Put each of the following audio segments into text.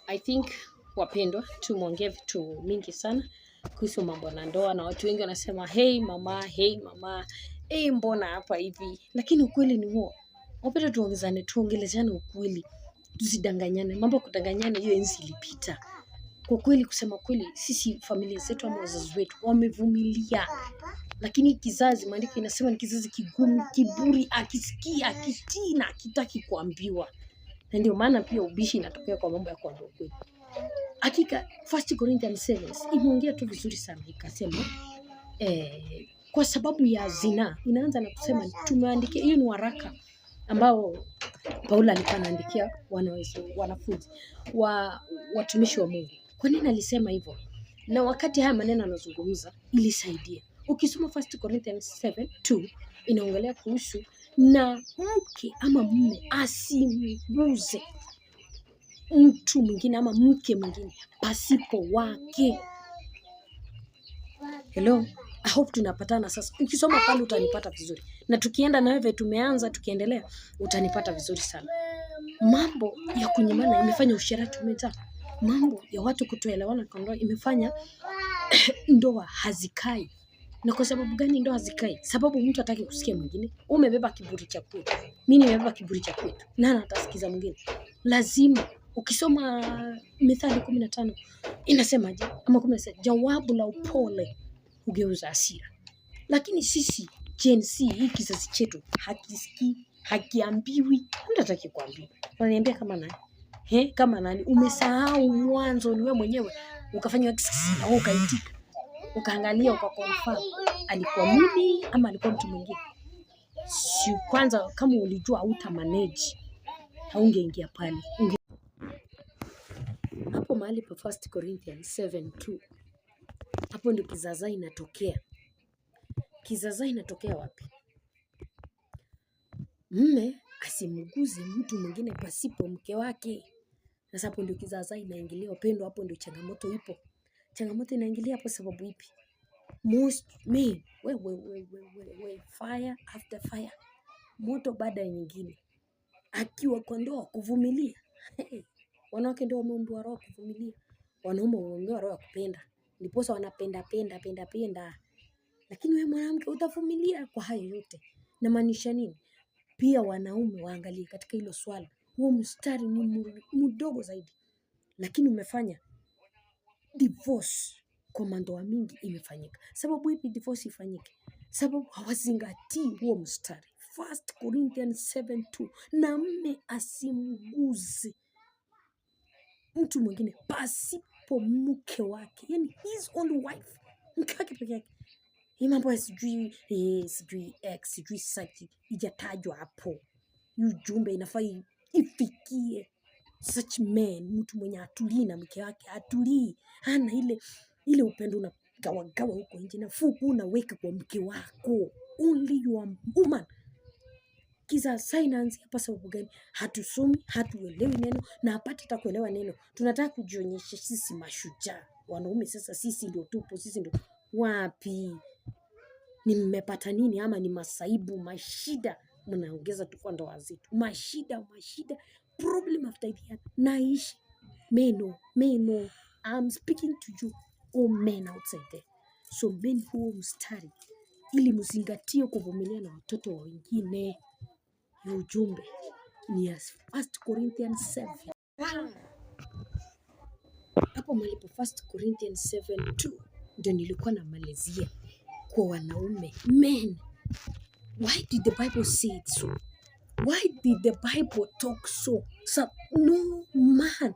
I think wapendwa, tumeongea vitu mingi sana kuhusu mambo na ndoa, na watu wengi wanasema hey mama, hey mbona hapa hivi, lakini ukweli ni huo. Wapendwa, tuongelezane ukweli, tusidanganyane. Mambo kudanganyana hiyo enzi ilipita. Kwa kweli, kusema kweli, sisi familia zetu ama wazazi wetu wamevumilia, lakini kizazi, maandiko inasema ni kizazi kigumu, kiburi, akisikia akitii na akitaki kuambiwa. Na ndio maana pia ubishi inatokea kwa mambo ya kuambiwa kweli. Hakika 1 Corinthians 7 imeongea tu vizuri sana, ikasema kwa sababu ya zina, inaanza na kusema tumeandikia. Hiyo ni waraka ambao Paulo alikuwa anaandikia wanafunzi watumishi wa Mungu. Kwa nini alisema hivyo? Na wakati haya maneno anazungumza ilisaidia. Ukisoma 1 Corinthians 7:2 inaongelea kuhusu na mke ama mume asimguze mtu mwingine ama mke mwingine pasipo wake. Hello, I hope tunapatana sasa. Ukisoma pale utanipata vizuri, na tukienda na wewe tumeanza tukiendelea utanipata vizuri sana. Mambo ya kunyimana imefanya usherati umejaa. Mambo ya watu kutoelewana kwa ndoa imefanya ndoa hazikai. Na kwa sababu gani ndoa hazikai? Sababu mtu hataki kusikia mwingine. Umebeba kiburi cha kwetu, mimi nimebeba kiburi cha kwetu, nani atasikiza mwingine? Lazima ukisoma Mithali 15 inasemaje ama 16, jawabu la upole hugeuza hasira. Lakini sisi Gen Z, hii kizazi chetu hakisikii, hakiambiwi, mtu hataki kuambiwa. Unaniambia kama nani? Kama nani? Umesahau mwanzo ni wewe mwenyewe ukafanya na wewe ukaitika, ukaangalia ukakonfirm alikuwa mimi ama alikuwa mtu mwingine. Si kwanza kama ulijua hauta manage, haungeingia pale. Hapo mahali pa 1 Corinthians 7:2 hapo ndio kizaza inatokea. Kizaza inatokea wapi? Mume asimguze mtu mwingine pasipo mke wake. Sasa hapo ndio kizaza inaingilia. Upendo, hapo ndio changamoto ipo. Changamoto inaingilia hapo sababu ipi? Most men we fire after fire, moto baada ya nyingine, akiwa kwa ndoa kuvumilia. Wanawake ndio wameumbiwa roho kuvumilia, wanaume wameumbiwa roho ya kupenda, ndiposa wanapenda. Lakini wewe mwanamke utavumilia kwa hayo yote. Na maanisha nini? Pia wanaume waangalie katika hilo swala, huo mstari ni mdogo zaidi, lakini umefanya divorce kwa mandoa mingi imefanyika. Sababu ipi divorce ifanyike? Sababu hawazingatii huo mstari 1 Corinthians 7:2, na mume asimguze mtu mwingine pasipo mke wake, yani his own wife, mke wake peke yake. Hii mambo ya sijui ex sijui sati ijatajwa hapo. Ujumbe inafaa ifikie such men, mtu mwenye atulii na mke wake, atulii, hana ile upendo na gawa huko nje, na fuku unaweka kwa mke wako. Only your woman. Kiza science hapa. Sababu gani? Hatusomi, hatuelewi neno, na hapati hata kuelewa neno. Tunataka kujionyesha sisi mashujaa. Wanaume sasa sisi ndio tupo, sisi ndio wapi? Ni mmepata nini ama ni masaibu, mashida mnaongeza tu kwa ndoa zetu? Mashida, problem after the other. Naishi meno. I'm speaking to you, all men outside there. So men, huo mstari ili mzingatie kuvumilia na watoto wa wengine. Ujumbe ni 1 Corinthians 7. Hapo malipo 1 Corinthians 7:2 ndio nilikuwa namalizia kwa wanaume. Men, why did the Bible say it so? Why did the Bible talk so? No man,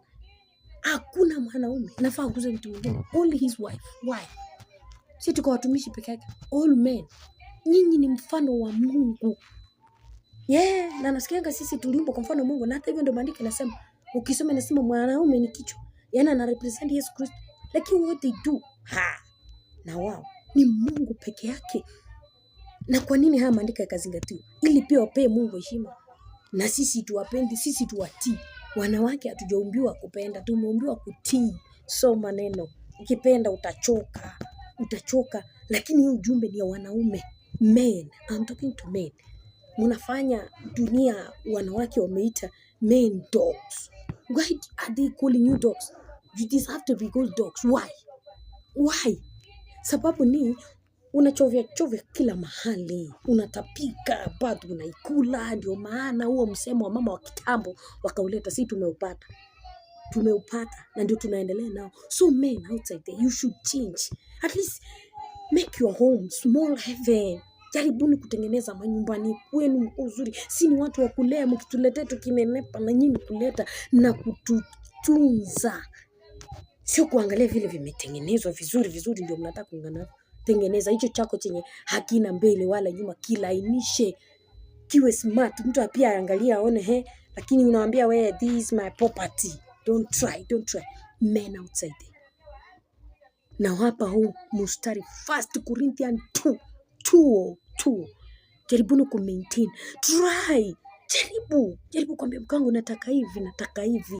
hakuna mwanaume nafaa kuguza mtu mwingine, only his wife. Why? Si tuko watumishi peke yake. All men, nyinyi ni mfano wa Mungu. Na nasikianga sisi tuliumbwa kwa mfano wa Mungu, na hata hivyo ndio maandiko inasema. Ukisoma inasema mwanaume ni kichwa, yana ana represent Yesu Kristo. Lakini what they do na wao ni Mungu peke yake. Na kwa nini haya maandiko yakazingatiwa? Ili pia wapee Mungu heshima, na sisi tuwapende, sisi tuwatii. Wanawake hatujaumbiwa kupenda, tumeumbiwa kutii. So maneno, ukipenda utachoka, lakini hii ujumbe ni ya wanaume. Men, I'm talking to men. Mnafanya dunia wanawake wameita men dogs. Why are they calling you dogs? You deserve to be called dogs. Why? Sababu ni unachovya kila mahali, unatapika bado unaikula. Ndio maana huo msemo wa mama wa kitambo wakauleta, si tumeupata na ndio tunaendelea nao. So men outside there, you should change. At least make your home small heaven. Jaribuni kutengeneza manyumbani kwenu uzuri. Si ni watu wa kulea, mkituletea tukinenepa na nyinyi kuleta na kututunza. Sio kuangalia vile vimetengenezwa vizuri ndio mnataka kungana. Tengeneza hicho chako chenye hakina mbele wala nyuma, kilainishe, kiwe smart. Mtu pia aangalia aone lakini unamwambia wewe, this is my property. Don't try. Men outside there. Na hapa huu mstari 1 Corinthians 2:2. Jaribuni ku maintain. Try. Jaribu kwambia mkangu nataka hivi.